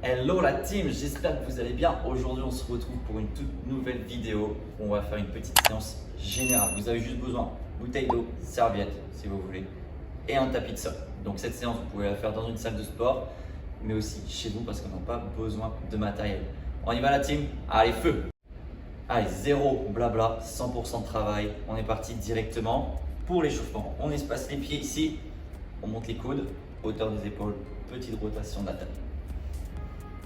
Hello la team, j'espère que vous allez bien. Aujourd'hui on se retrouve pour une toute nouvelle vidéo où on va faire une petite séance générale. Vous avez juste besoin de bouteille d'eau, serviette si vous voulez et un tapis de sol. Donc cette séance vous pouvez la faire dans une salle de sport mais aussi chez vous parce qu'on n'a pas besoin de matériel. On y va la team? Allez feu! Allez, zéro blabla, 100% de travail. On est parti directement pour l'échauffement. On espace les pieds ici, on monte les coudes, hauteur des épaules, petite rotation de la tête.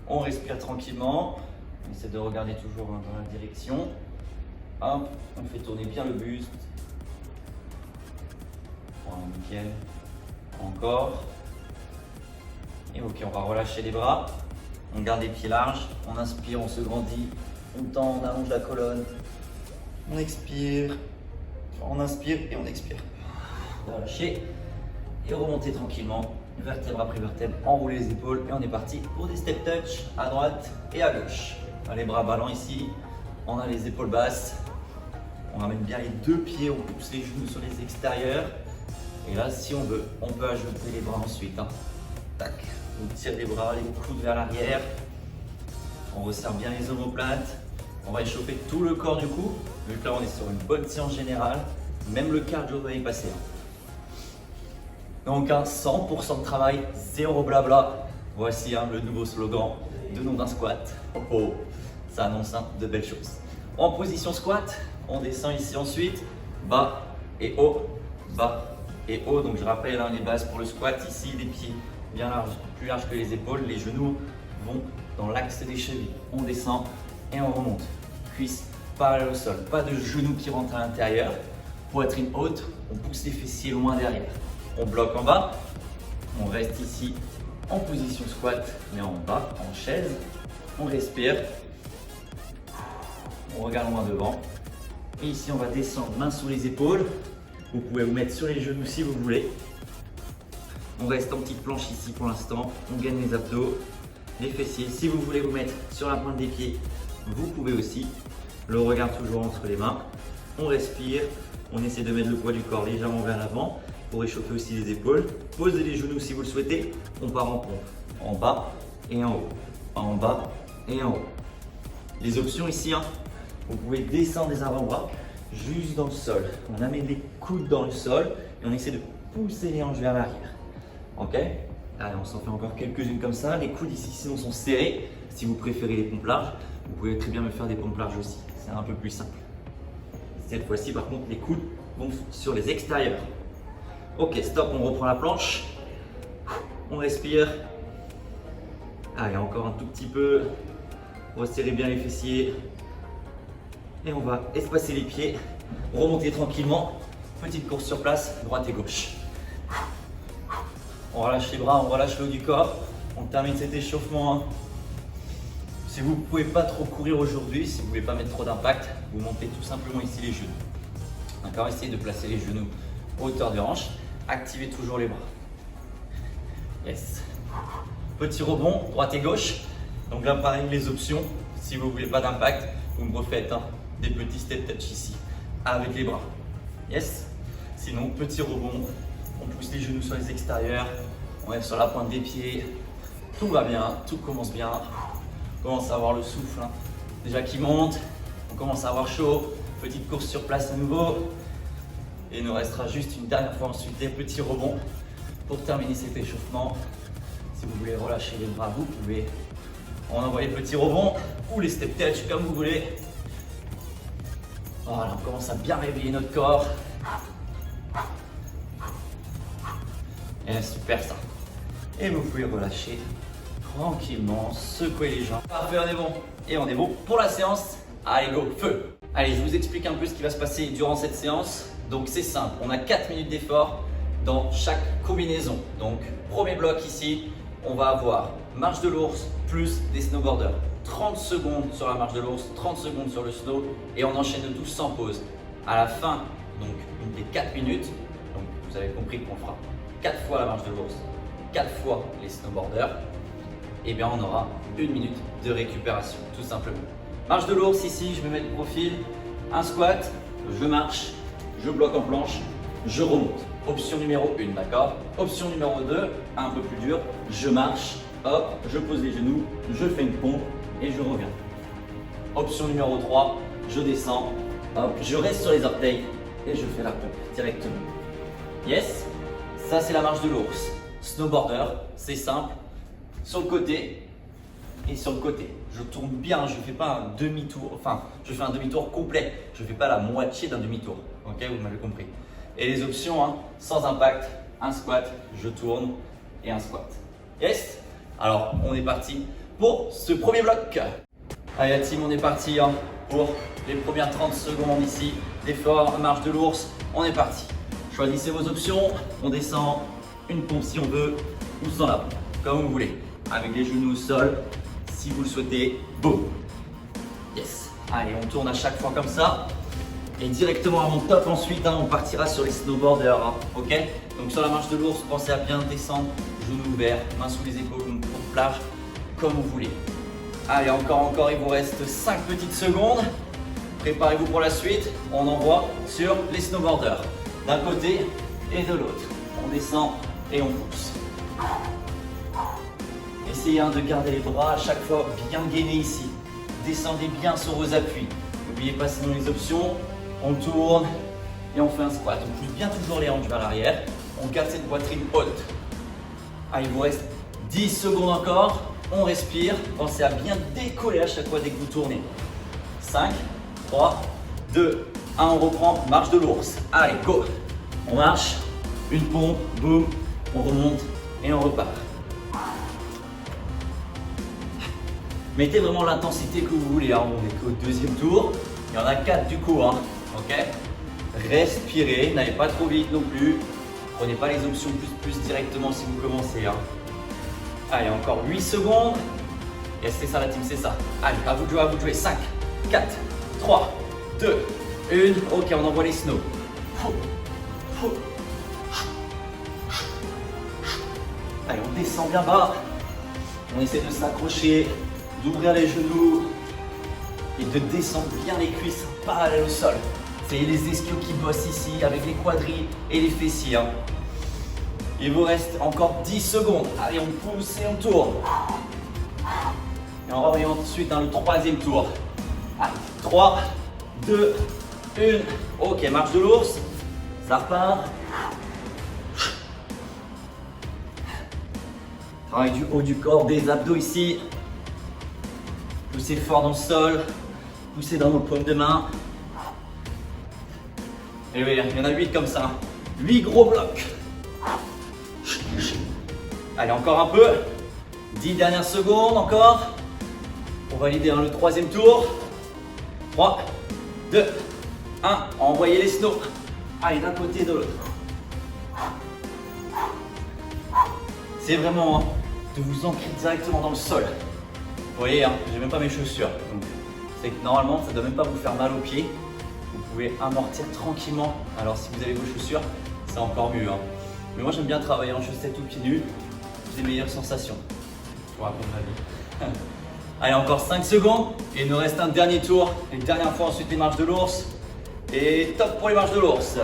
On respire tranquillement, on essaie de regarder toujours dans la direction. Hop, on fait tourner bien le buste. Voilà, nickel. Encore. Et ok, on va relâcher les bras. On garde les pieds larges. On inspire, on se grandit. On tend, on allonge la colonne. On expire. On inspire et on expire. Relâcher et remonter tranquillement. Vertèbre après vertèbre, enrouler les épaules et on est parti pour des step touch à droite et à gauche. Les bras ballants ici, on a les épaules basses, on ramène bien les deux pieds, on pousse les genoux sur les extérieurs. Et là, si on veut, on peut ajouter les bras ensuite. Tac, on tire les bras, les coudes vers l'arrière, on resserre bien les omoplates, on va échauffer tout le corps du coup, vu que là on est sur une bonne séance générale, même le cardio va y passer. Donc 100% de travail, zéro blabla. Voici le nouveau slogan de nom d'un squat. Oh, ça annonce de belles choses. En position squat, on descend ici ensuite, bas et haut, bas et haut. Donc je rappelle les bases pour le squat, ici les pieds bien larges, plus larges que les épaules, les genoux vont dans l'axe des chevilles. On descend et on remonte. Cuisses parallèles au sol, pas de genoux qui rentrent à l'intérieur. Poitrine haute, on pousse les fessiers loin derrière. On bloque en bas, on reste ici en position squat, mais en bas, en chaise. On respire, on regarde loin devant. Et ici, on va descendre main sous les épaules. Vous pouvez vous mettre sur les genoux si vous voulez. On reste en petite planche ici pour l'instant. On gagne les abdos, les fessiers. Si vous voulez vous mettre sur la pointe des pieds, vous pouvez aussi. Le regard toujours entre les mains. On respire, on essaie de mettre le poids du corps légèrement vers l'avant. Pour réchauffer aussi les épaules, posez les genoux si vous le souhaitez. On part en pompe, en bas et en haut, en bas et en haut. Les options ici, vous pouvez descendre les avant-bras juste dans le sol. On amène les coudes dans le sol et on essaie de pousser les hanches vers l'arrière. Ok? Allez, on s'en fait encore quelques-unes comme ça. Les coudes ici sinon sont serrés. Si vous préférez les pompes larges, vous pouvez très bien me faire des pompes larges aussi. C'est un peu plus simple. Cette fois-ci, par contre, les coudes vont sur les extérieurs. Ok, stop, on reprend la planche. On respire. Allez, encore un tout petit peu. Resserrez bien les fessiers. Et on va espacer les pieds. Remonter tranquillement. Petite course sur place, droite et gauche. On relâche les bras, on relâche le haut du corps. On termine cet échauffement. Si vous ne pouvez pas trop courir aujourd'hui, si vous ne voulez pas mettre trop d'impact, vous montez tout simplement ici les genoux. D'accord, essayez de placer les genoux hauteur de hanche. Activez toujours les bras. Yes. Petit rebond, droite et gauche. Donc là, pareil, les options. Si vous ne voulez pas d'impact, vous me refaites des petits step touch ici avec les bras. Yes. Sinon, petit rebond. On pousse les genoux sur les extérieurs. On est sur la pointe des pieds. Tout va bien, tout commence bien. On commence à avoir le souffle déjà qui monte. On commence à avoir chaud. Petite course sur place à nouveau. Et il nous restera juste une dernière fois ensuite des petits rebonds pour terminer cet échauffement. Si vous voulez relâcher les bras, vous pouvez. On envoie les petits rebonds ou les step touch comme vous voulez. Voilà, on commence à bien réveiller notre corps. Et super ça. Et vous pouvez relâcher tranquillement, secouer les jambes. Parfait, on est bon. Et on est bon pour la séance. Allez, go, feu! Allez, je vous explique un peu ce qui va se passer durant cette séance. Donc c'est simple, on a 4 minutes d'effort dans chaque combinaison. Donc premier bloc ici, on va avoir marche de l'ours plus des snowboarders. 30 secondes sur la marche de l'ours, 30 secondes sur le snow et on enchaîne le tout sans pause. À la fin donc des 4 minutes, donc vous avez compris qu'on fera 4 fois la marche de l'ours, 4 fois les snowboarders, et bien on aura 1 minute de récupération tout simplement. Marche de l'ours ici, je me mets le profil, un squat, je marche. Je bloque en planche, je remonte. Option numéro 1, d'accord? Option numéro 2, un peu plus dur, je marche hop, je pose les genoux, je fais une pompe et je reviens. Option numéro 3, je descends, hop, je reste sur les orteils et je fais la pompe directement. Yes, ça c'est la marche de l'ours. Snowboarder, c'est simple, sur le côté et sur le côté. Je tourne bien, je ne fais pas un demi-tour, enfin, je fais un demi-tour complet. Je ne fais pas la moitié d'un demi-tour, ok, vous m'avez compris. Et les options, hein, sans impact, un squat, je tourne et un squat. Yes? Alors, on est parti pour ce premier bloc. Allez la team, on est parti hein, pour les premières 30 secondes ici d'effort, marche de l'ours. On est parti. Choisissez vos options. On descend une pompe si on veut ou sans la pompe, comme vous voulez. Avec les genoux au sol, si vous le souhaitez. Boum. Yes. Allez, on tourne à chaque fois comme ça. Et directement à mon top ensuite, hein, on partira sur les snowboarders. Hein, ok? Donc sur la marche de l'ours, pensez à bien descendre, genoux ouverts, mains sous les épaules, une pompe plage, comme vous voulez. Allez, encore, il vous reste 5 petites secondes. Préparez-vous pour la suite. On envoie sur les snowboarders. D'un côté et de l'autre. On descend et on pousse. Essayez de garder les bras à chaque fois bien gainés ici. Descendez bien sur vos appuis. N'oubliez pas sinon les options. On tourne et on fait un squat. On pousse bien toujours les hanches vers l'arrière. On garde cette poitrine haute. Allez, il vous reste 10 secondes encore. On respire, pensez à bien décoller à chaque fois dès que vous tournez. 5, 3, 2, 1, on reprend, marche de l'ours. Allez, go. On marche, une pompe, boum, on remonte et on repart. Mettez vraiment l'intensité que vous voulez, hein. On n'est qu'au deuxième tour. Il y en a 4 du coup, hein. Ok. Respirez, n'allez pas trop vite non plus. Prenez pas les options plus directement si vous commencez. Hein. Allez, encore 8 secondes. Et c'est ça la team, c'est ça. Allez, à vous de jouer, 5, 4, 3, 2, 1. Ok, on envoie les snows. Allez, on descend bien bas. On essaie de s'accrocher, d'ouvrir les genoux et de descendre bien les cuisses parallèles au sol. C'est les ischios qui bossent ici avec les quadris et les fessiers. Hein. Il vous reste encore 10 secondes. Allez, on pousse et on tourne. Et on revient ensuite dans le troisième tour. Allez, 3, 2, 1. Ok, marche de l'ours. Ça repart. Travail du haut du corps, des abdos ici. Poussez fort dans le sol. Poussez dans vos paumes de main. Et oui, il y en a 8 comme ça. 8 gros blocs. Allez, encore un peu. 10 dernières secondes encore. Pour valider le troisième tour. 3, 2, 1. Envoyez les snows. Allez, d'un côté et de l'autre. C'est vraiment de vous ancrer directement dans le sol. Vous voyez, hein, j'ai même pas mes chaussures. Donc, c'est que normalement, ça ne doit même pas vous faire mal aux pieds. Vous pouvez amortir tranquillement. Alors, si vous avez vos chaussures, c'est encore mieux. Hein. Mais moi, j'aime bien travailler en chaussettes ou pieds nus. J'ai des meilleures sensations. Je vous raconte ma vie. Allez, encore 5 secondes. Et il nous reste un dernier tour. Et dernière fois, ensuite, les marches de l'ours. Et top pour les marches de l'ours.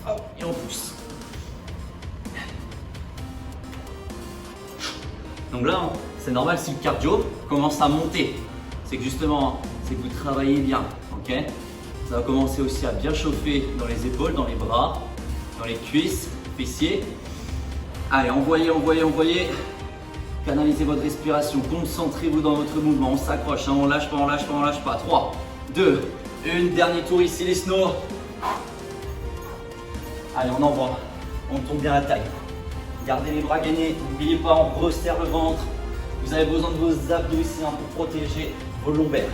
Hop, et on pousse. Donc là, c'est normal si le cardio commence à monter. C'est que justement, c'est que vous travaillez bien. Ok ? Ça va commencer aussi à bien chauffer dans les épaules, dans les bras, dans les cuisses, fessiers. Allez, envoyez. Canalisez votre respiration. Concentrez-vous dans votre mouvement. On s'accroche, hein, on lâche pas. 3, 2, 1. Dernier tour ici, les snows. Allez, on envoie. On tombe bien la taille. Gardez les bras gainés. N'oubliez pas, on resserre le ventre. Vous avez besoin de vos abdos ici hein, pour protéger vos lombaires.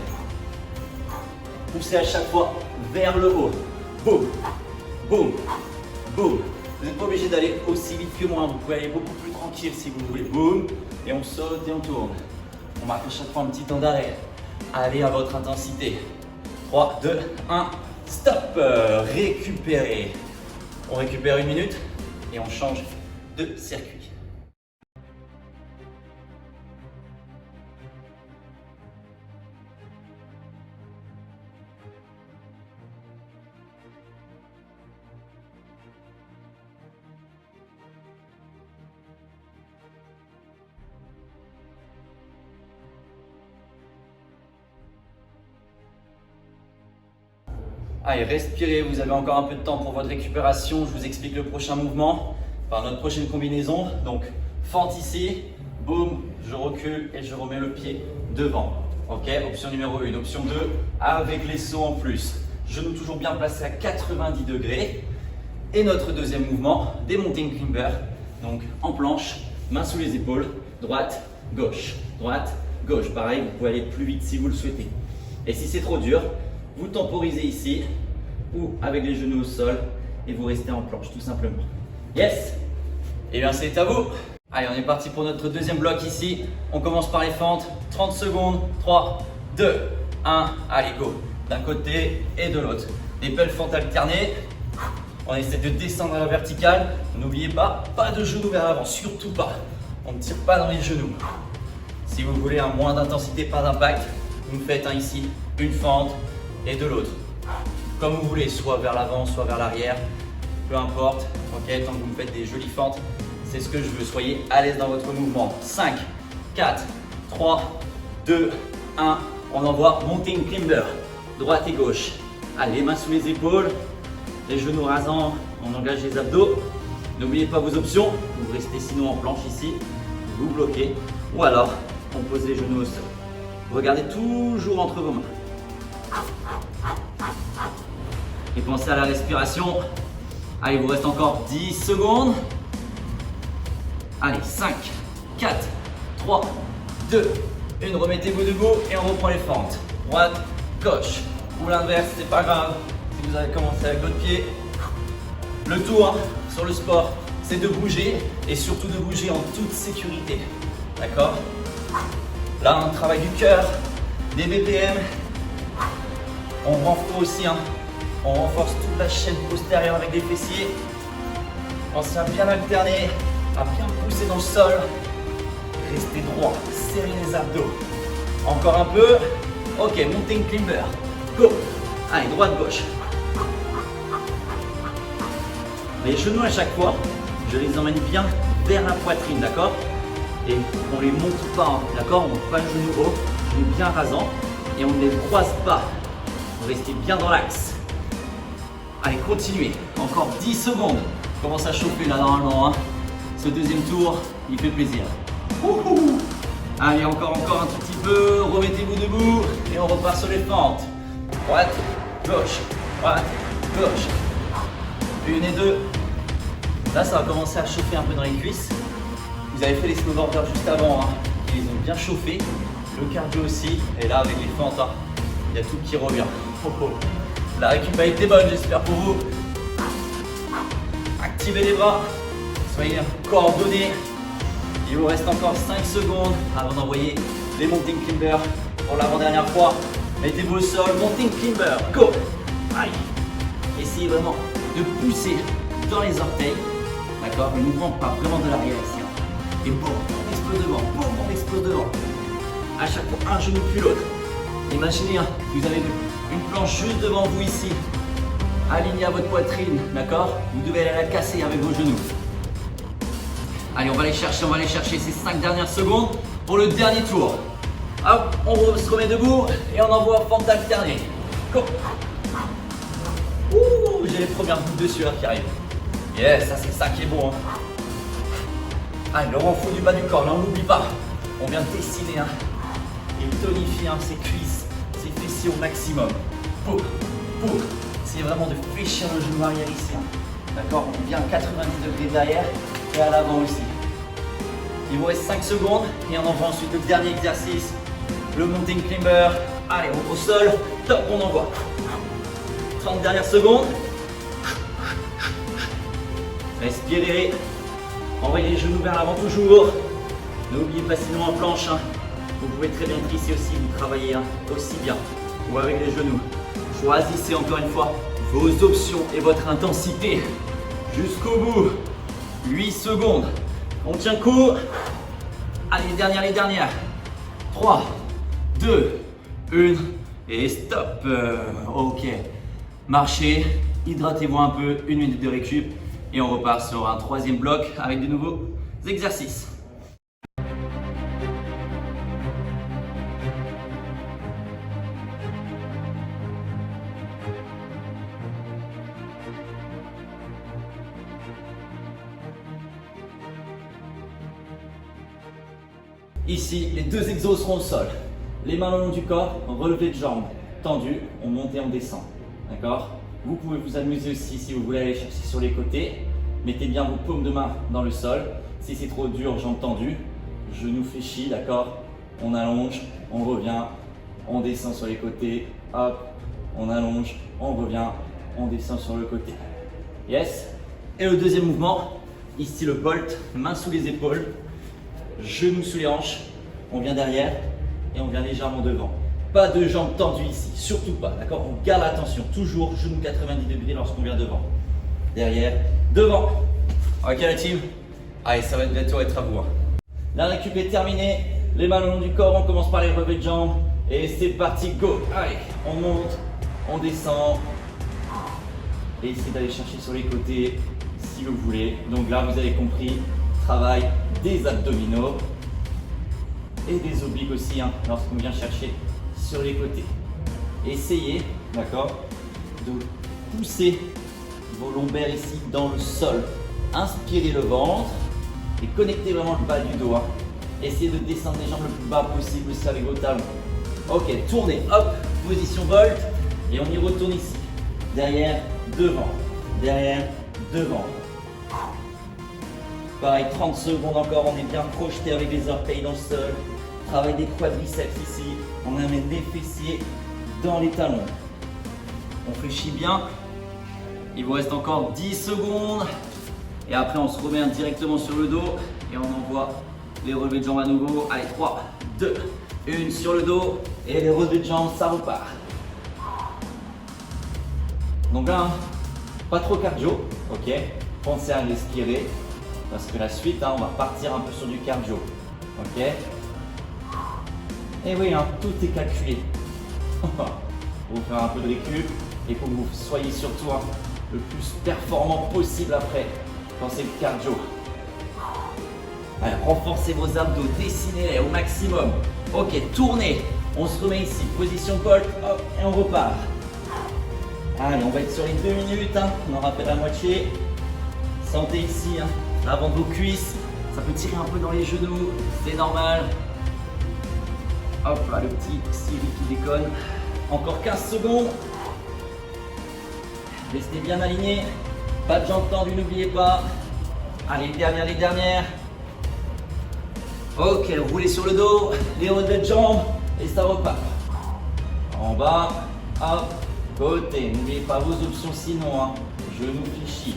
Poussez à chaque fois vers le haut. Boum, boum, boum. Vous n'êtes pas obligé d'aller aussi vite que moi. Vous pouvez aller beaucoup plus tranquille si vous voulez. Boum, et on saute et on tourne. On marque à chaque fois un petit temps d'arrêt. Allez à votre intensité. 3, 2, 1, stop. Récupérez. On récupère 1 minute et on change de circuit. Allez, respirez, vous avez encore un peu de temps pour votre récupération. Je vous explique le prochain mouvement, enfin notre prochaine combinaison. Donc, fente ici, boum, je recule et je remets le pied devant. Ok, option numéro 1. Option 2, avec les sauts en plus. Genou toujours bien placé à 90 degrés. Et notre deuxième mouvement, des mountain climbers. Donc, en planche, main sous les épaules, droite, gauche, pareil, vous pouvez aller plus vite si vous le souhaitez. Et si c'est trop dur, vous temporisez ici ou avec les genoux au sol et vous restez en planche tout simplement. Yes? Et bien c'est à vous. Allez, on est parti pour notre deuxième bloc ici. On commence par les fentes, 30 secondes, 3, 2, 1, allez go. D'un côté et de l'autre. Des belles fentes alternées. On essaie de descendre à la verticale. N'oubliez pas, pas de genoux vers l'avant, surtout pas. On ne tire pas dans les genoux. Si vous voulez un moins d'intensité, pas d'impact, vous me faites ici une fente et de l'autre. Comme vous voulez, soit vers l'avant, soit vers l'arrière, peu importe. Ok, tant que vous me faites des jolies fentes, c'est ce que je veux. Soyez à l'aise dans votre mouvement. 5, 4, 3, 2, 1. On envoie mountain climber, droite et gauche. Allez, les mains sous les épaules, les genoux rasants, on engage les abdos. N'oubliez pas vos options, vous restez sinon en planche ici, vous bloquez, ou alors on pose les genoux au sol. Regardez toujours entre vos mains. Et pensez à la respiration. Allez, il vous reste encore 10 secondes. Allez, 5, 4, 3, 2, 1. Remettez-vous debout et on reprend les fentes. Droite, gauche, ou l'inverse, c'est pas grave. Si vous avez commencé avec l'autre pied. Le tour sur le sport, c'est de bouger et surtout de bouger en toute sécurité. D'accord? Là, on travaille du cœur, des BPM. On renforce aussi, on renforce toute la chaîne postérieure avec des fessiers. Pensez à bien alterner, à bien pousser dans le sol. Restez droit, serrez les abdos. Encore un peu. Ok, mountain climber. Go. Allez, droite, gauche. Les genoux à chaque fois, je les emmène bien vers la poitrine, d'accord? Et on les monte pas, d'accord? On ne monte pas le genou haut, genou bien rasant et on ne les croise pas. Vous restez bien dans l'axe. Allez, continuez. Encore 10 secondes. On commence à chauffer là normalement. Ce deuxième tour, il fait plaisir. Ouhou. Allez, encore un tout petit peu. Remettez-vous debout et on repart sur les fentes. Droite, gauche, droite, gauche. 1 et 2. Là, ça va commencer à chauffer un peu dans les cuisses. Vous avez fait les snowboarders juste avant, ils ont bien chauffé. Le cardio aussi. Et là, avec les fentes, il y a tout qui revient. La récup a été bonne, j'espère pour vous. Activez les bras. Soyez coordonnés. Il vous reste encore 5 secondes avant d'envoyer les mountain climbers pour l'avant-dernière fois. Mettez-vous au sol, mountain climber, go. Aïe. Essayez vraiment de pousser dans les orteils. D'accord? Le mouvement part vraiment de l'arrière ici. Et boum, on explose devant, boum, on explose devant. À chaque fois, un genou puis l'autre. Imaginez, vous avez une planche juste devant vous ici. Alignée à votre poitrine, d'accord? Vous devez aller la casser avec vos genoux. Allez, on va aller chercher ces 5 dernières secondes pour le dernier tour. Hop, on se remet debout et on envoie fente alternée. Go! Ouh, j'ai les premières gouttes de sueur qui arrivent. Yes, ça c'est ça qui est bon. Allez, le renfort du bas du corps, là on n'oublie pas. On vient dessiner et tonifier ses cuisses, ses fessiers au maximum. Boum, boum. C'est vraiment de fléchir le genou arrière ici. D'accord? On est bien 90 degrés derrière et à l'avant aussi. Il vous reste 5 secondes et on envoie ensuite le dernier exercice. Le mountain climber. Allez, au sol. Top, on envoie. 30 dernières secondes. Respirez. Envoyez les genoux vers l'avant toujours. N'oubliez pas sinon en planche. Vous pouvez très bien être ici aussi, vous travaillez aussi bien. Ou avec les genoux. Choisissez encore une fois vos options et votre intensité. Jusqu'au bout. 8 secondes. On tient coup. Allez, les dernières. 3, 2, 1 et stop. Ok. Marchez, hydratez-vous un peu, 1 minute de récup et on repart sur un troisième bloc avec de nouveaux exercices. Ici, les 2 exos seront au sol. Les mains le long du corps, relevé de jambes, tendu, on monte et on descend. D'accord? Vous pouvez vous amuser aussi si vous voulez aller chercher sur les côtés. Mettez bien vos paumes de main dans le sol. Si c'est trop dur, jambes tendues, genoux fléchis, d'accord? On allonge, on revient, on descend sur les côtés, hop, on allonge, on revient, on descend sur le côté. Yes? Et le deuxième mouvement, ici le bolt, main sous les épaules, genoux sous les hanches, on vient derrière et on vient légèrement devant. Pas de jambes tendues ici, surtout pas, d'accord? On garde la tension, toujours genou 90 degrés lorsqu'on vient devant. Derrière, devant. Ok la team? Allez, ça va bientôt être à vous. La récup est terminée, les mains le long du corps, on commence par les relevés de jambes et c'est parti, go! Allez, on monte, on descend et essayez d'aller chercher sur les côtés si vous voulez. Donc là, vous avez compris, travail des abdominaux et des obliques aussi lorsqu'on vient chercher sur les côtés. Essayez, d'accord, de pousser vos lombaires ici dans le sol. Inspirez le ventre et connectez vraiment le bas du dos. Essayez de descendre les jambes le plus bas possible aussi avec vos talons. Ok, tournez, hop, position volt et on y retourne ici. Derrière, devant, derrière, devant. Pareil, 30 secondes encore, on est bien projeté avec les orteils dans le sol. Travail des quadriceps ici, on amène les fessiers dans les talons. On fléchit bien. Il vous reste encore 10 secondes. Et après, on se remet directement sur le dos et on envoie les relevés de jambes à nouveau. Allez, 3, 2, 1 sur le dos et les relevés de jambes, ça repart. Donc là, pas trop cardio, ok? Pensez à respirer parce que la suite, on va partir un peu sur du cardio, ok? Et oui, tout est calculé. Pour vous faire un peu de récup et pour que vous soyez surtout le plus performant possible après quand c'est le cardio. Allez, renforcez vos abdos, dessinez-les au maximum. Ok, tournez. On se remet ici, position bolt, hop, et on repart. Allez, on va être sur les 2 minutes, on en rappelle la moitié. Sentez ici, l'avant de vos cuisses, ça peut tirer un peu dans les genoux, c'est normal. Hop là, le petit Siri qui déconne. Encore 15 secondes. Restez bien alignés. Pas de jambes tendues, n'oubliez pas. Allez, les dernières. Ok, roulez sur le dos, les relevés de jambes et ça repart. En bas, hop, côté. N'oubliez pas vos options sinon, genoux fléchis.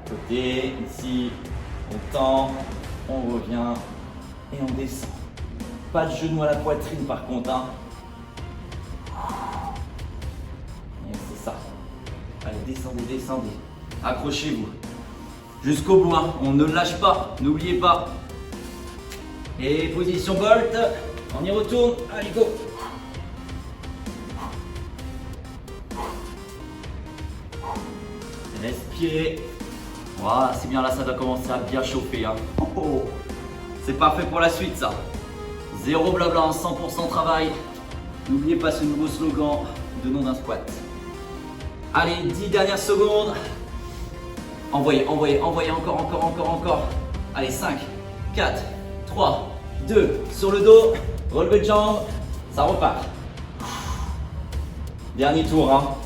Côté, ici, on tend, on revient et on descend. Pas de genoux à la poitrine par contre. Et c'est ça. Allez, descendez, descendez. Accrochez-vous. Jusqu'au bout, on ne lâche pas, n'oubliez pas. Et position bolt, on y retourne. Allez, go. Respirez. Voilà, c'est bien là, ça doit commencer à bien chauffer. C'est parfait pour la suite ça. Zéro blabla, 100% travail. N'oubliez pas ce nouveau slogan de nom d'un squat. Allez, 10 dernières secondes. Envoyez, encore. Allez, 5, 4, 3, 2, sur le dos, relevé de jambes, ça repart. Dernier tour.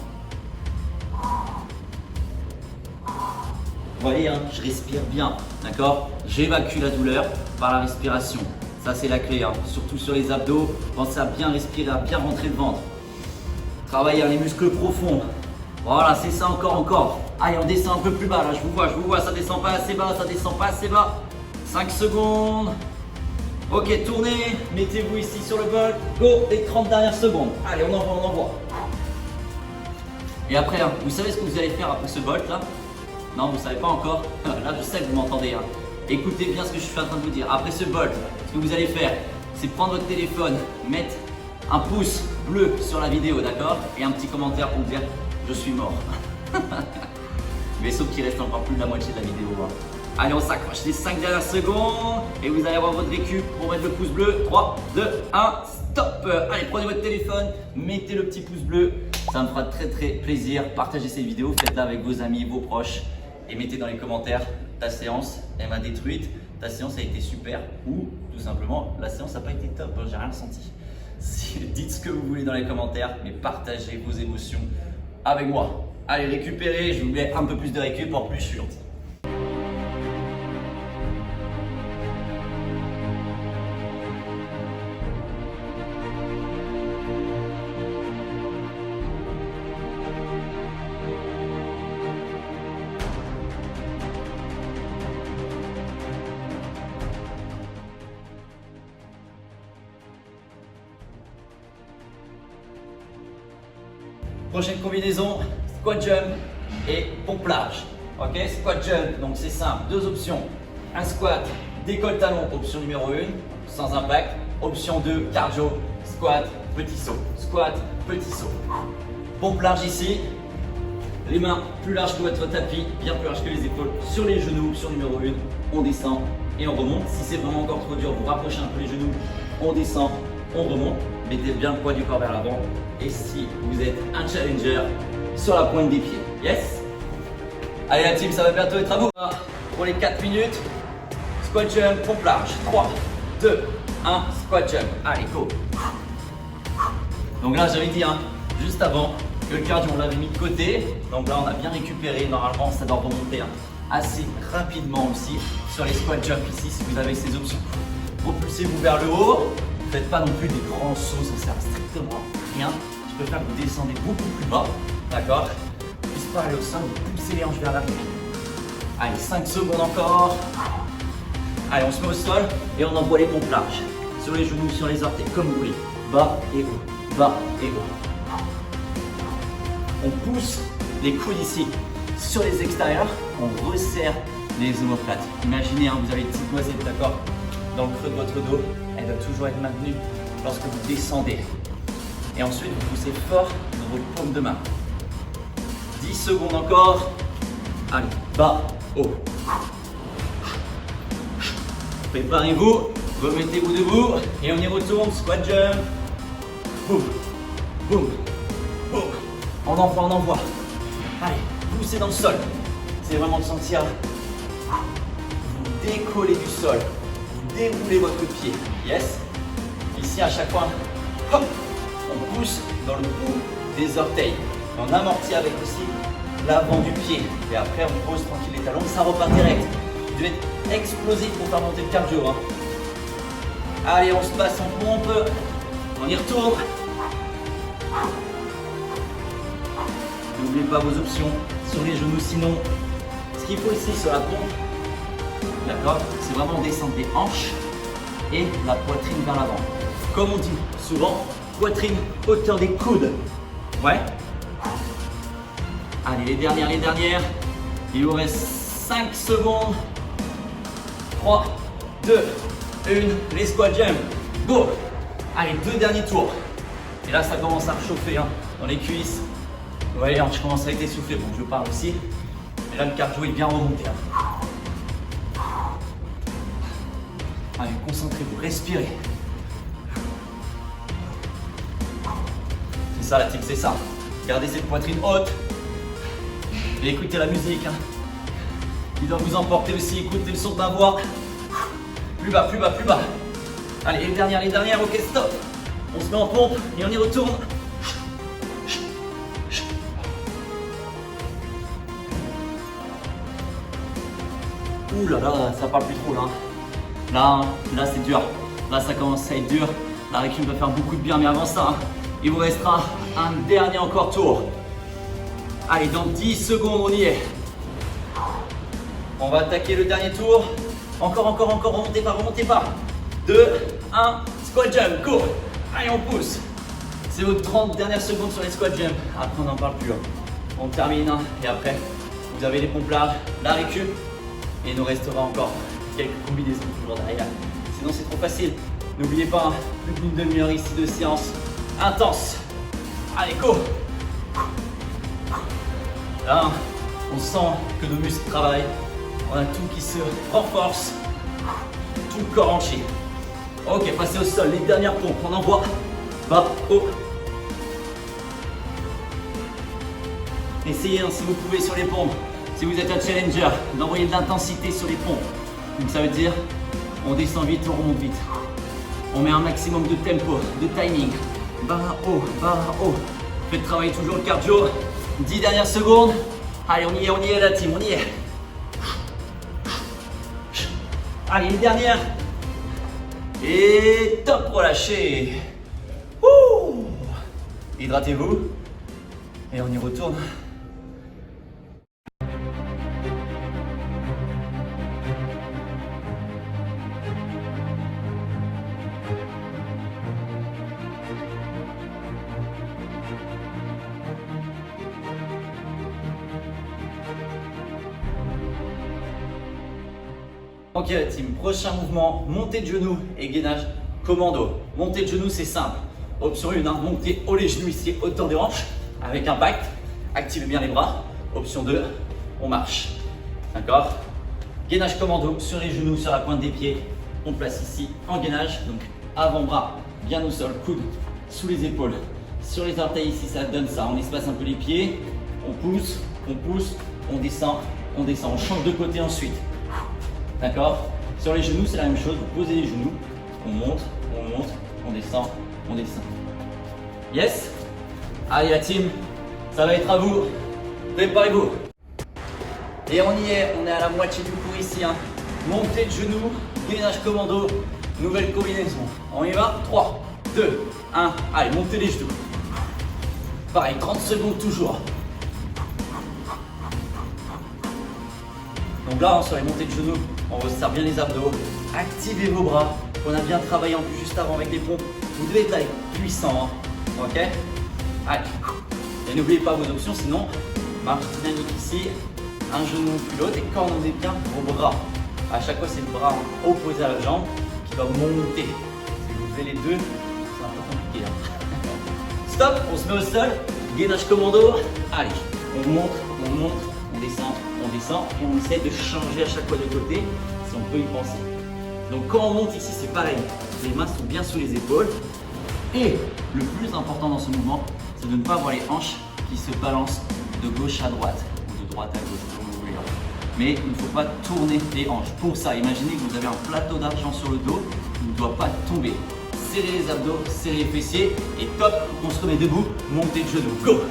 Vous voyez, je respire bien, d'accord? J'évacue la douleur par la respiration. Ça, c'est la clé, surtout sur les abdos. Pensez à bien respirer, à bien rentrer le ventre. Travaillez les muscles profonds. Voilà, c'est ça, encore. Allez, on descend un peu plus bas, là, je vous vois, ça descend pas assez bas, 5 secondes. Ok, tournez, mettez-vous ici sur le bol. Go, les 30 dernières secondes. Allez, on envoie. Et après, vous savez ce que vous allez faire après ce bolt là? Non, vous savez pas encore. Là, je sais que vous m'entendez. Écoutez bien ce que je suis en train de vous dire. Après ce bolt, ce que vous allez faire, c'est prendre votre téléphone, mettre un pouce bleu sur la vidéo, d'accord? Et un petit commentaire pour me dire je suis mort. Mais sauf qu'il reste encore plus de la moitié de la vidéo. Allez, on s'accroche les 5 dernières secondes et vous allez avoir votre récup pour mettre le pouce bleu. 3, 2, 1, stop. Allez, prenez votre téléphone, mettez le petit pouce bleu. Ça me fera très plaisir. Partagez cette vidéo, faites-la avec vos amis, vos proches et mettez dans les commentaires ta séance, elle m'a détruite, ta séance a été super ou tout simplement la séance n'a pas été top, j'ai rien ressenti. Dites ce que vous voulez dans les commentaires, mais partagez vos émotions avec moi. Allez, récupérez, je vous mets un peu plus de récup, en plus je suis gentil. Prochaine combinaison, squat jump et pompe large. Ok, squat jump, donc c'est simple, deux options. Un squat, décolle talon, option numéro 1, sans impact. Option 2, cardio, squat, petit saut. Squat, petit saut. Pompe large ici. Les mains plus larges que votre tapis, bien plus larges que les épaules. Sur les genoux, option numéro 1, on descend et on remonte. Si c'est vraiment encore trop dur, vous rapprochez un peu les genoux, on descend, on remonte. Mettez bien le poids du corps vers l'avant. Et si vous êtes un challenger, sur la pointe des pieds. Yes? Allez la team, ça va bientôt être à vous. Pour les 4 minutes, squat jump, pompe large. 3, 2, 1, squat jump. Allez, go. Donc là, j'avais dit juste avant que le cardio, on l'avait mis de côté. Donc là, on a bien récupéré. Normalement, ça doit remonter assez rapidement aussi sur les squat jump ici si vous avez ces options. Propulsez-vous vers le haut. Ne faites pas non plus des grands sauts, ça sert strictement à rien. Je préfère que vous descendez beaucoup plus bas, d'accord? Plus pas aller au sein, vous poussez les hanches vers l'arrière. Allez, 5 secondes encore. Allez, on se met au sol et on envoie les pompes larges. Sur les genoux, sur les orteils, comme vous voulez. Bas et haut, bas et haut. On pousse les coudes ici sur les extérieurs. On resserre les omoplates. Imaginez, vous avez une petite noisette, d'accord? Dans le creux de votre dos, elle doit toujours être maintenue lorsque vous descendez. Et ensuite, vous poussez fort dans votre paume de main. 10 secondes encore. Allez, bas, haut. Préparez-vous, remettez-vous debout et on y retourne. Squat jump. Boum, boum, boum. On envoie. Allez, poussez dans le sol. C'est vraiment de sentir. Vous décollez du sol. Déroulez votre pied, yes. Ici à chaque fois, hop, on pousse dans le bout des orteils. On amortit avec aussi l'avant du pied. Et après on pose tranquille les talons, ça repart direct. Vous devez être explosif pour faire monter le cardio. Allez, on se passe en pompe, on y retourne. N'oubliez pas vos options sur les genoux, sinon ce qu'il faut ici sur la pompe, d'accord, c'est vraiment descendre des hanches et la poitrine vers l'avant. Comme on dit souvent, poitrine, hauteur des coudes. Ouais. Allez, les dernières. Il vous reste 5 secondes. 3, 2, 1. Les squat jump. Go. Allez, 2 derniers tours. Et là, ça commence à réchauffer dans les cuisses. Vous voyez, je commence à être essoufflé. Bon, je parle aussi. Et là, le cardio est bien remonté. Allez, concentrez-vous, respirez. C'est ça la team, c'est ça. Gardez cette poitrine haute. Et écoutez la musique. Il doit vous emporter aussi, écoutez le son de ma voix. Plus bas. Allez, les dernières, ok, stop. On se met en pompe et on y retourne. Ouh là là, ça parle plus trop là. Là c'est dur. Là ça commence à être dur. La récup va faire beaucoup de bien, mais avant ça, il vous restera un dernier encore tour. Allez, dans 10 secondes, on y est. On va attaquer le dernier tour. Encore, remontez pas. 2, 1, squat jump, go. Allez, on pousse. C'est vos 30 dernières secondes sur les squat jump. Après, on n'en parle plus. On termine et après, vous avez les pompes larges, la récup. Et il nous restera encore quelques combinaisons toujours derrière. Sinon, c'est trop facile. N'oubliez pas, plus d'une demi-heure ici de séance intense. Allez, go. Là, on sent que nos muscles travaillent. On a tout qui se renforce. Tout le corps entier. Ok, passez au sol. Les dernières pompes. On envoie. Bas, haut. Essayez si vous pouvez sur les pompes. Si vous êtes un challenger, d'envoyer de l'intensité sur les pompes. Donc ça veut dire, on descend vite, on remonte vite. On met un maximum de tempo, de timing. Bas, haut. Faites travailler toujours le cardio. 10 dernières secondes. Allez, on y est la team, on y est. Allez, les dernières. Et top, relâchez. Ouh. Hydratez-vous. Et on y retourne. Ok la team, prochain mouvement, montée de genoux et gainage commando. Montée de genoux, c'est simple. Option 1, montée haut les genoux ici, hauteur des hanches, avec impact. Activez bien les bras. Option 2, on marche. D'accord? Gainage commando sur les genoux, sur la pointe des pieds. On place ici en gainage. Donc avant-bras bien au sol, coude sous les épaules. Sur les orteils ici, ça donne ça. On espace un peu les pieds. On pousse, on descend. On change de côté ensuite. D'accord? Sur les genoux, c'est la même chose. Vous posez les genoux. On monte, on descend. Yes? Allez la team, ça va être à vous. Préparez-vous. Et on y est, on est à la moitié du cours ici. Montée de genoux, gainage commando, nouvelle combinaison. On y va? 3, 2, 1. Allez, montez les genoux. Pareil, 30 secondes toujours. Donc là, sur les montées de genoux, on resserre bien les abdos. Activez vos bras. On a bien travaillé en plus juste avant avec les pompes. Vous devez être puissant. Ok? Allez. Et n'oubliez pas vos options, sinon, marche dynamique ici. Un genou puis l'autre. Et coordonnez bien vos bras. À chaque fois, c'est le bras opposé à la jambe qui va monter. Si vous faites les deux, c'est un peu compliqué. Stop, on se met au sol. Gainage commando. Allez, on monte, on descend et on essaie de changer à chaque fois de côté si on peut y penser. Donc quand on monte ici, c'est pareil. Les mains sont bien sous les épaules. Et le plus important dans ce mouvement, c'est de ne pas avoir les hanches qui se balancent de gauche à droite ou de droite à gauche, comme vous voulez. Mais il ne faut pas tourner les hanches. Pour ça, imaginez que vous avez un plateau d'argent sur le dos, il ne doit pas tomber. Serrez les abdos, serrez les fessiers et top, on se remet debout, montez de genoux. Go!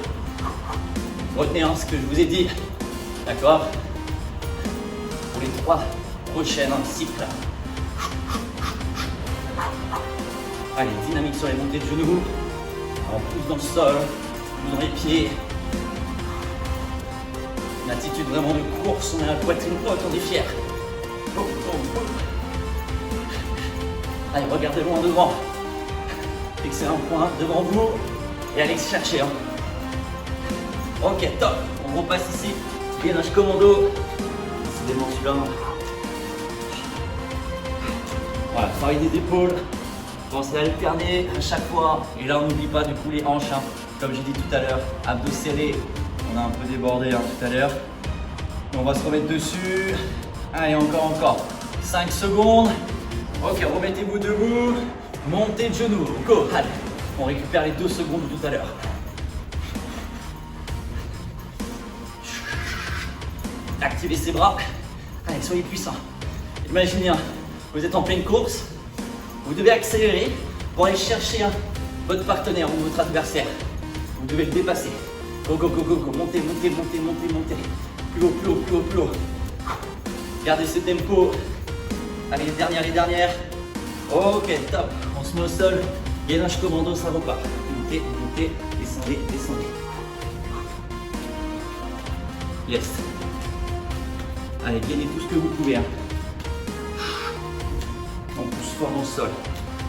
Retenez ce que je vous ai dit. D'accord? Pour les 3 prochaines cycles. Allez, dynamique sur les montées de genoux. On pousse dans le sol, pousse dans les pieds. Une attitude vraiment de course, on a la poitrine haute, on est fiers. Allez, regardez loin devant. Fixez un point devant vous et allez chercher. Ok, top. On repasse ici. Gainage commando. Décidément celui-là. Voilà, travail des épaules. Pensez à alterner à chaque fois. Et là, on n'oublie pas du coup les hanches. Comme j'ai dit tout à l'heure, abdos serrés. On a un peu débordé tout à l'heure. On va se remettre dessus. Allez, encore. 5 secondes. Ok, remettez-vous debout. Montez de genoux. Go. Allez, on récupère les 2 secondes de tout à l'heure. Activez ses bras. Allez, soyez puissants. Imaginez, vous êtes en pleine course. Vous devez accélérer pour aller chercher votre partenaire ou votre adversaire. Vous devez le dépasser. Go. Montez. Plus haut. Gardez ce tempo. Allez, les dernières. Ok, top. On se met au sol. Gainage commando, ça repart. Montez. Descendez. Yes. Allez, gagnez tout ce que vous pouvez. On pousse fort dans le sol.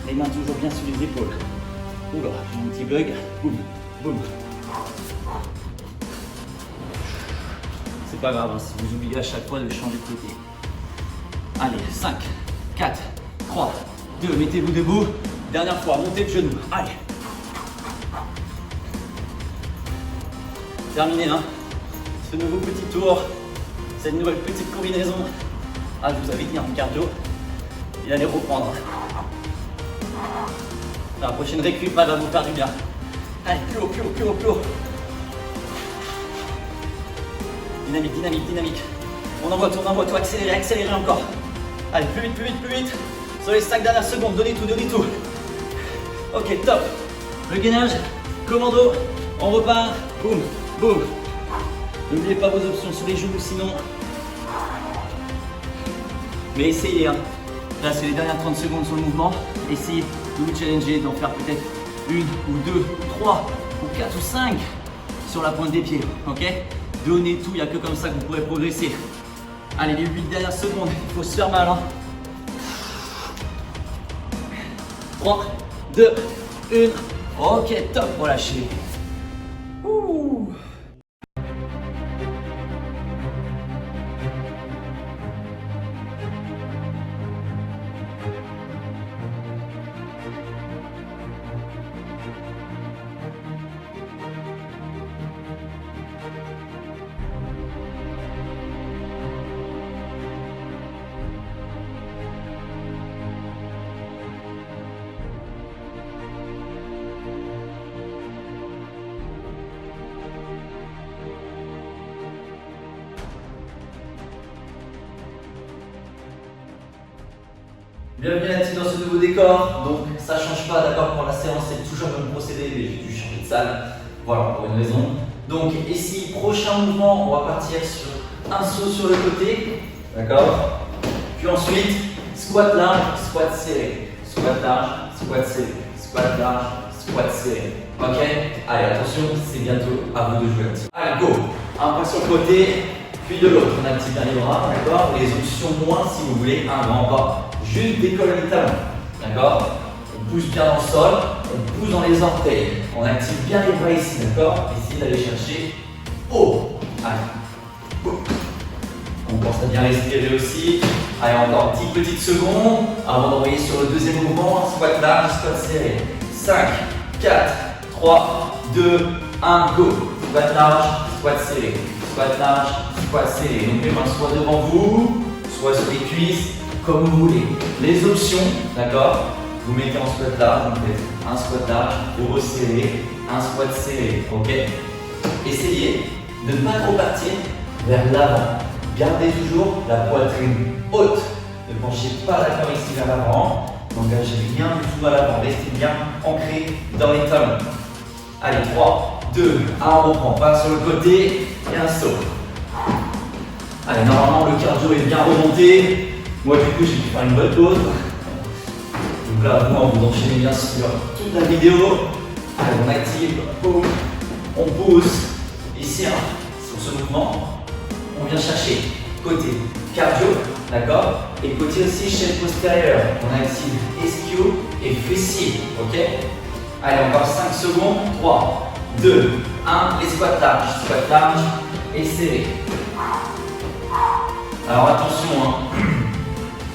Les mains toujours bien sous les épaules. Oula, j'ai un petit bug. Boum. C'est pas grave si vous oubliez à chaque fois de changer de côté. Allez, 5, 4, 3, 2, mettez-vous debout. Dernière fois, montez de genoux. Allez. Terminé, ce nouveau petit tour. Cette nouvelle petite combinaison. Je vous avais dit, un cardio. Il allait reprendre. La prochaine récup va vous faire du bien. Allez, plus haut. Dynamique. On envoie tout, accélérez encore. Allez, plus vite, plus vite, plus vite. Sur les 5 dernières secondes, donnez tout, donnez tout. Ok, top. Le gainage, commando, on repart. Boum, boum. N'oubliez pas vos options sur les genoux sinon. Mais essayez, hein. Là, c'est les dernières 30 secondes sur le mouvement. Essayez de vous challenger, d'en faire peut-être une ou deux, ou trois, ou quatre ou cinq sur la pointe des pieds. Ok? Donnez tout, il n'y a que comme ça que vous pourrez progresser. Allez, les 8 dernières secondes, il faut se faire mal. Hein. 3, 2, 1. Ok, top, relâchez. Ouh. Bienvenue la team dans ce nouveau décor, donc ça change pas, d'accord, pour la séance c'est toujours le même procédé, mais j'ai dû changer de salle, voilà, pour une raison. Donc ici, prochain mouvement, on va partir sur un saut sur le côté, d'accord. Puis ensuite, squat large, squat serré, squat large, squat serré, squat large, squat serré, ok. Allez, attention, c'est bientôt à vous de jouer un petit. Allez, go, un pas sur le côté, puis de l'autre, on active bien les bras, d'accord. Les options moins si vous voulez, un grand pas. Juste décolle les talons, d'accord. On pousse bien dans le sol, on pousse dans les orteils, on active bien les bras ici, d'accord. Essayez d'aller chercher haut. Allez, on pense à bien respirer aussi. Allez, encore 10 petites secondes avant d'envoyer sur le deuxième mouvement, squat large, squat serré. 5, 4, 3, 2, 1, go. Squat large, squat serré, squat large, squat serré. Donc les mains soit devant vous, soit sur les cuisses, comme vous voulez. Les options, d'accord, vous mettez en squat large, vous faites un squat large, vous resserrez, un squat serré, ok. Essayez de ne pas trop partir vers l'avant. Gardez toujours la poitrine haute. Ne penchez pas la corps ici vers l'avant. N'engagez rien du tout à l'avant. Restez bien ancré dans les talons. Allez, 3, 2, 1, on reprend. Pas sur le côté et un saut. Allez, normalement le cardio est bien remonté. Moi du coup j'ai pu faire une bonne pause. Donc là vous enchaînez bien sûr toute la vidéo. Allez, on active, boum, on pousse. Ici hein, sur ce mouvement, on vient chercher côté cardio, d'accord, et côté aussi chaîne postérieure. On active ischio et fessier, ok. Allez, encore 5 secondes, 3, 2, 1, les squats large et serré. Alors attention hein.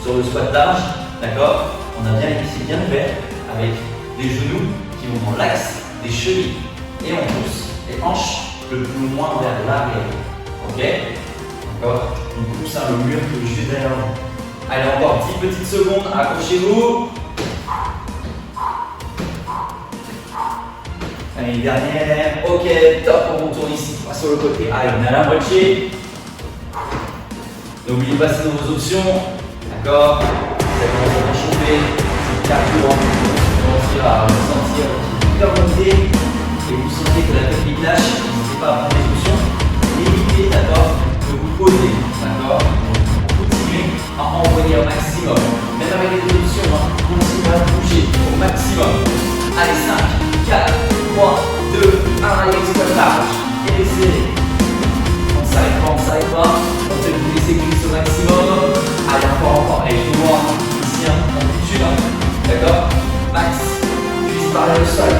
Sur le squat large, d'accord, on a bien les pieds bien ouverts avec les genoux qui vont dans l'axe des chevilles. Et on pousse les hanches le plus loin vers l'arrière. Ok, d'accord. On pousse le mur qui est juste derrière nous. Allez, encore 10 petites secondes, accrochez-vous. Allez, dernière. Ok, top, on retourne ici, pas sur le côté. Allez, on est à la moitié. N'oubliez pas, c'est dans vos options. D'accord, vous allez commencer à chauffer, c'est cardio, vous commencez à vous sentir hyper monté et vous sentez que la technique lâche, n'hésitez pas à prendre des options, évitez d'accord de vous poser, d'accord, continuez à envoyer au maximum, même avec les options, hein, continuez à bouger au maximum. Allez, 5, 4, 3, 2, 1, allez, squat large et les serrés. On s'arrête pas, on fait vous laisser glisser au maximum. Allez, encore, allez, je vois ici en amplitude, d'accord. Max, cuisse par le sol,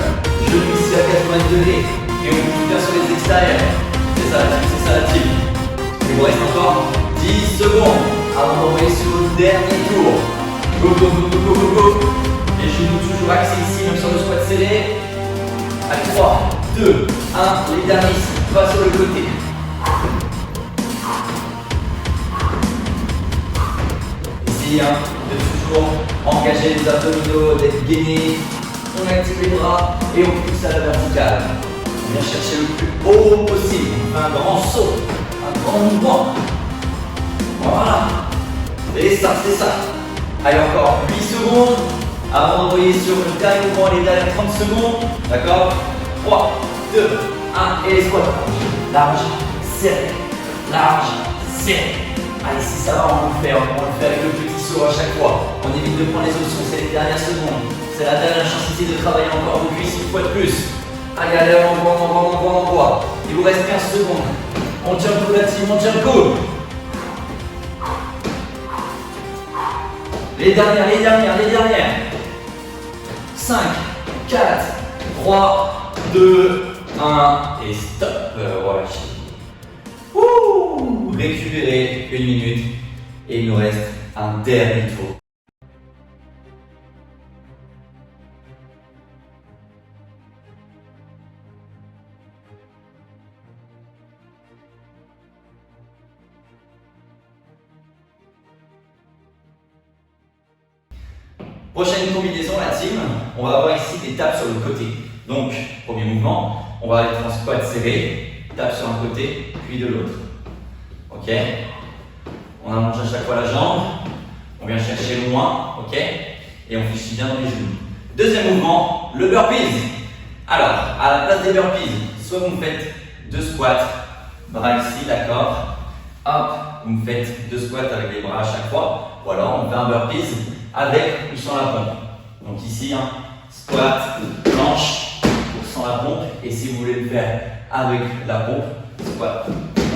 genou ici à 90 degrés, et on pousse bien sur les extérieurs. C'est ça la team. Il vous reste encore 10 secondes avant d'envoyer sur le dernier tour. Go, go, go, go, go, go, go. Les genoux toujours axés ici, même sur le squat serré. Allez, 3, 2, 1, les derniers ici, pas sur le côté. Hein, de toujours engager les abdominaux, d'être gainé, on active les bras et on pousse à la verticale. On vient chercher le plus haut possible, un grand saut, un grand mouvement. Voilà. C'est ça, c'est ça. Allez, encore 8 secondes avant d'envoyer sur le dernier mouvement les dernières 30 secondes. D'accord? 3, 2, 1 et les squats. Large, serré, large, serré. Allez, si ça va, on le fait avec le petit saut à chaque fois. On évite de prendre les options, c'est les dernières secondes. C'est la dernière chance ici de travailler encore vos cuisses une fois de plus. Allez, allez, on envoie. Il vous reste 15 secondes. On tient le coup la team, on tient le coup. Les dernières. 5, 4, 3, 2, 1 et stop. Relâchez. Récupérez 1 minute et il nous reste un dernier tour. Prochaine combinaison, la team, on va avoir ici des tapes sur le côté. Donc, premier mouvement, on va être en squat serré, tape sur un côté, puis de l'autre. Ok? On allonge à chaque fois la jambe, on vient chercher loin, ok? Et on fléchit bien dans les genoux. Deuxième mouvement, le burpees. Alors, à la place des burpees, soit vous me faites 2 squats, bras ici, d'accord? Hop, vous me faites 2 squats avec les bras à chaque fois, ou alors on fait un burpees avec ou sans la pompe. Donc ici, squat, planche, pour sans la pompe. Et si vous voulez le faire avec la pompe, squat,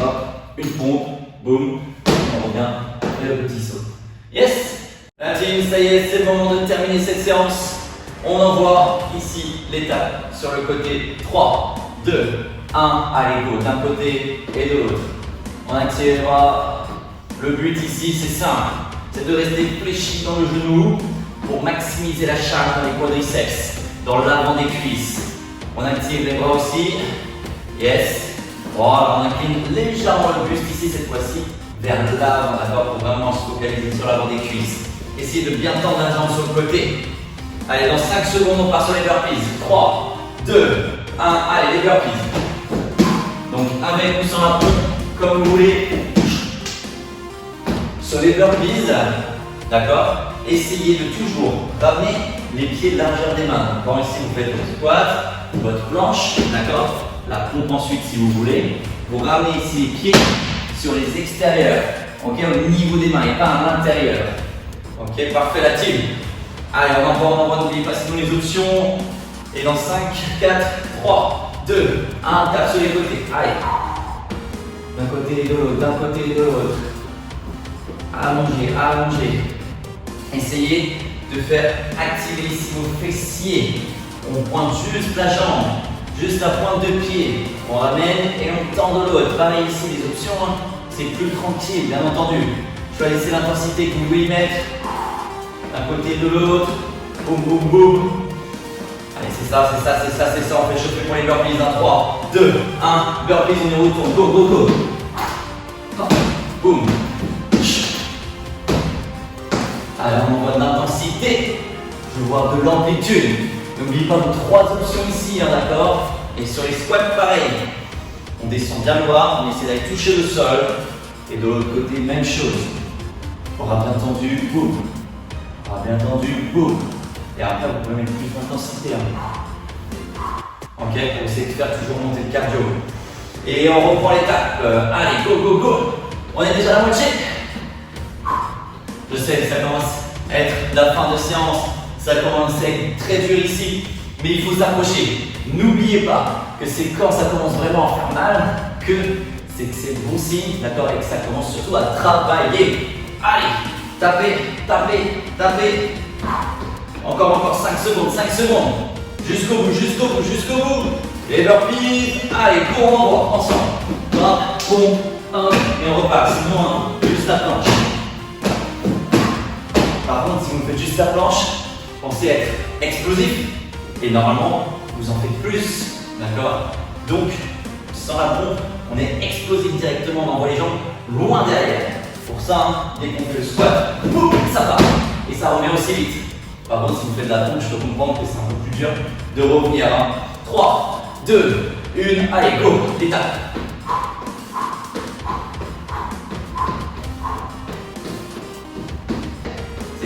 hop, une pompe, boum, on revient et le petit saut. Yes! La team, ça y est, c'est le moment de terminer cette séance. On envoie ici l'étape sur le côté. 3, 2, 1, allez go, d'un côté et de l'autre. On active les bras. Le but ici, c'est simple. C'est de rester fléchi dans le genou pour maximiser la charge dans les quadriceps, dans l'avant des cuisses. On active les bras aussi. Yes. Voilà, on incline légèrement le buste ici cette fois-ci vers l'avant, d'accord, pour vraiment se focaliser sur l'avant des cuisses. Essayez de bien tendre la jambe sur le côté. Allez, dans 5 secondes, on part sur les burpees. 3, 2, 1, allez, les burpees. Donc avec ou sans la pompe, comme vous voulez. Sur les burpees, d'accord, essayez de toujours ramener les pieds de largeur des mains. Donc ici, vous faites votre squat, votre planche, d'accord, la pompe ensuite si vous voulez. Vous ramenez ici les pieds sur les extérieurs, ok, au niveau des mains et pas à l'intérieur. Ok, parfait la team. Allez, on envoie, n'oubliez pas sinon les options. Et dans 5, 4, 3, 2, 1, tape sur les côtés. Allez, d'un côté et de l'autre, d'un côté et de l'autre. Allongez. Essayez de faire activer ici vos fessiers. On pointe juste la jambe, juste la pointe de pied. On ramène et on tend de l'autre. Pareil ici, les options, c'est plus tranquille, bien entendu. Choisissez l'intensité que vous voulez mettre. D'un côté et de l'autre. Boum, boum, boum. Allez, c'est ça. On fait chauffer pour les burpees. 3, 2, 1. Burpees, on y retourne. Go. Boum. Alors on envoie de l'intensité, je vois de l'amplitude. N'oubliez pas vos 3 options ici, d'accord? Et sur les squats, pareil. On descend bien le bras, on essaie d'aller toucher le sol. Et de l'autre côté, même chose. Bras bien tendu, boum. Bras bien tendu, boum. Et après, vous pouvez mettre plus d'intensité. Ok, pour essayer de faire toujours monter le cardio. Et on reprend l'étape. Allez, go. On est déjà à la moitié. Je sais que ça commence à être la fin de séance, ça commence à être très dur ici, mais il faut s'approcher. N'oubliez pas que c'est quand ça commence vraiment à faire mal que c'est bon signe, d'accord, et que ça commence surtout à travailler. Allez, tapez. Encore 5 secondes. Jusqu'au bout. Les burpees, allez, cours en droit, ensemble. 1, et on repart, sinon, juste la planche. Par contre, si vous faites juste la planche, pensez être explosif. Et normalement, vous en faites plus. D'accord? Donc, sans la pompe, on est explosif directement. On envoie les jambes loin derrière. Pour ça, dès qu'on fait le squat, boum, ça part. Et ça revient aussi vite. Par contre, si vous faites de la pompe, je peux comprendre que c'est un peu plus dur de revenir. 3, 2, 1, allez, go, l'étape.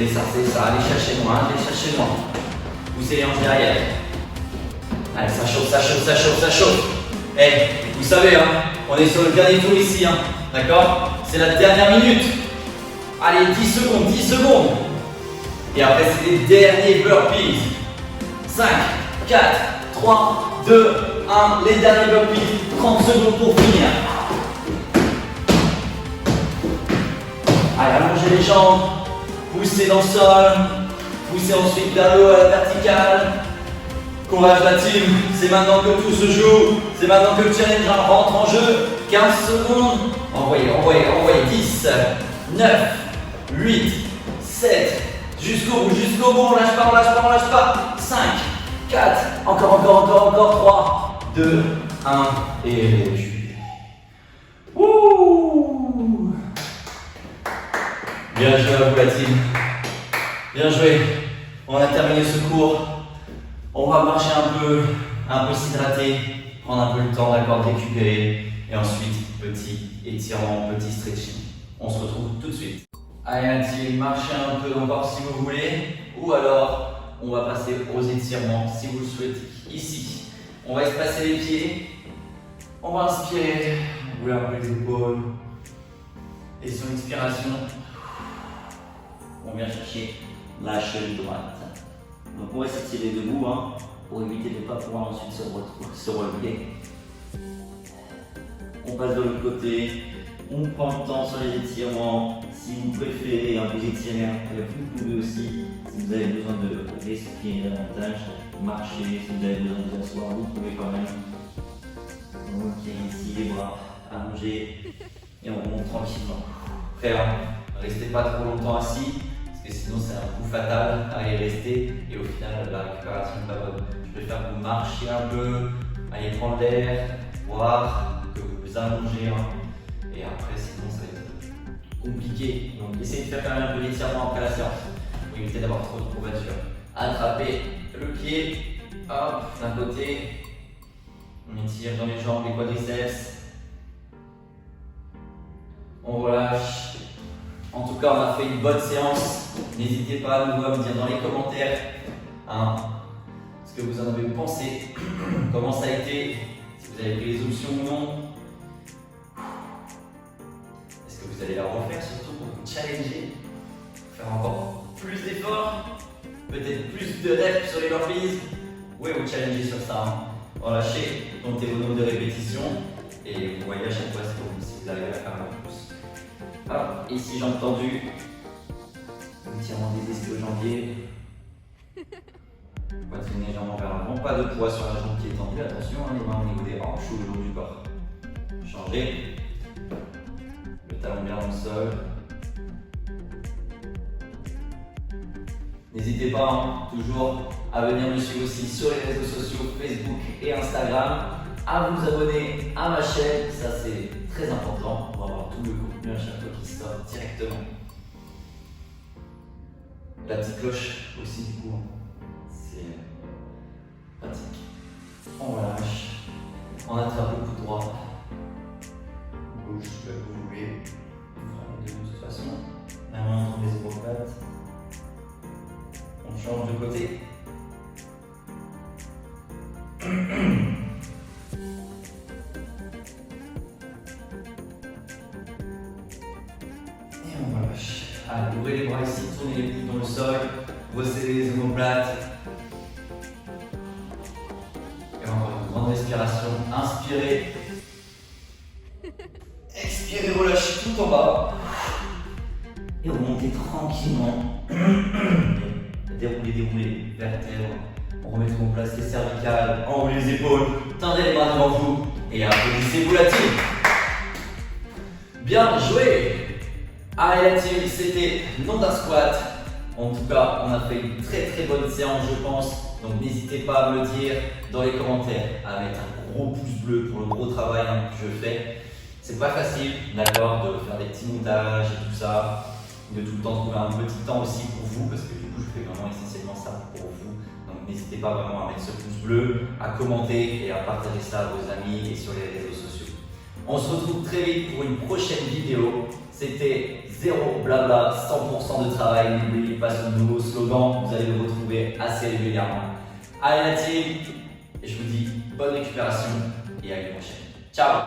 C'est ça, allez chercher moi, allez chercher moi. Poussez les hanches derrière. Allez, ça chauffe, ça chauffe, ça chauffe, ça chauffe. Eh, vous savez, hein, on est sur le dernier tour ici, hein, d'accord? C'est la dernière minute. Allez, 10 secondes, 10 secondes. Et après, c'est les derniers burpees. 5, 4, 3, 2, 1. Les derniers burpees. 30 secondes pour finir. Allez, allongez les jambes. Poussez dans le sol. Poussez ensuite vers le haut à la verticale. Courage la team. C'est maintenant que tout se joue. C'est maintenant que le challenge rentre en jeu. 15 secondes. Envoyez, envoyez, envoyez. 10, 9, 8, 7. Jusqu'au bout, on lâche pas, on lâche pas, on lâche pas. 5, 4, encore, 3, 2, 1, et reculez. Wouh! Bien joué à vous la team. Bien joué. On a terminé ce cours. On va marcher un peu s'hydrater, prendre un peu le temps d'accord de récupérer. Et ensuite, petit étirement, petit stretching. On se retrouve tout de suite. Allez la team, marchez un peu encore si vous voulez, ou alors on va passer aux étirements si vous le souhaitez. Ici, on va espacer les pieds, on va inspirer, on bouge un peu les épaules, et sur l'expiration, on vient chercher la cheville droite. Donc on va s'étirer debout hein, pour éviter de ne pas pouvoir ensuite se relever. On passe de l'autre côté. On prend le temps sur les étirements. Si vous préférez vous étirer un peu, vous pouvez aussi. Si vous avez besoin de respirer davantage, marcher. Si vous avez besoin de vous asseoir, vous pouvez quand même. Ok, ici les bras allongés et on monte tranquillement. Après, restez pas trop longtemps assis parce que sinon c'est un coup fatal à y rester et au final la récupération n'est pas bonne. Je préfère que vous marchiez un peu, allez prendre l'air, voir que vous vous allongez. Et après, sinon, ça va être compliqué. Donc, essayez de faire quand même un peu d'étirement après la séance pour éviter d'avoir trop de courbatures. Attrapez le pied, hop, d'un côté. On étire dans les jambes, les quadriceps. On relâche. En tout cas, on a fait une bonne séance. N'hésitez pas à nous me dire dans les commentaires ce que vous en avez pensé, comment ça a été, si vous avez pris les options ou non. Vous allez la refaire surtout pour vous challenger, faire encore plus d'efforts, peut-être plus de reps sur les burpees. Oui, vous challenger sur ça. Relâchez, comptez vos nombres de répétitions et vous voyez à chaque fois si vous arrivez à faire un peu plus. Voilà, ici jambes tendues, étirement des ischio-jambiers, poitrine légèrement vers l'avant, pas de poids sur la jambe qui est tendue, attention, les mains au niveau des hanches ou le haut du corps. Changez. Talon bien dans le sol. N'hésitez pas toujours à venir me suivre aussi sur les réseaux sociaux Facebook et Instagram, à vous abonner à ma chaîne, ça c'est très important pour avoir tout le contenu à chaque fois qui sort directement. La petite cloche aussi du coup, c'est pratique. On relâche, on attrape le coup droit. Gauche, que vous voulez. De toute façon, la main entre les épaules plates. On change de côté. Et on relâche. Allez, ouvrez les bras ici, tournez les coudes dans le sol, resserrez les omoplates. Et encore une grande respiration. Inspirez. Expirez, relâchez tout en bas. Et remontez tranquillement. Déroulez, vertèbres. On remet tout en place les cervicales, enroulez les épaules, tendez les bras devant vous et applaudissez-vous la team. Bien joué. Allez la team, c'était Nanda Squat. En tout cas, on a fait une très bonne séance je pense. Donc n'hésitez pas à me le dire dans les commentaires, à mettre un gros pouce bleu pour le gros travail que je fais. C'est pas facile, d'accord, de faire des petits montages et tout ça, de tout le temps trouver un petit temps aussi pour vous, parce que du coup je fais vraiment essentiellement ça pour vous. Donc n'hésitez pas vraiment à mettre ce pouce bleu, à commenter et à partager ça à vos amis et sur les réseaux sociaux. On se retrouve très vite pour une prochaine vidéo. C'était zéro blabla, 100% de travail. N'oubliez pas ce nouveau slogan, vous allez le retrouver assez régulièrement. Allez la team, et je vous dis bonne récupération et à une prochaine. Ciao!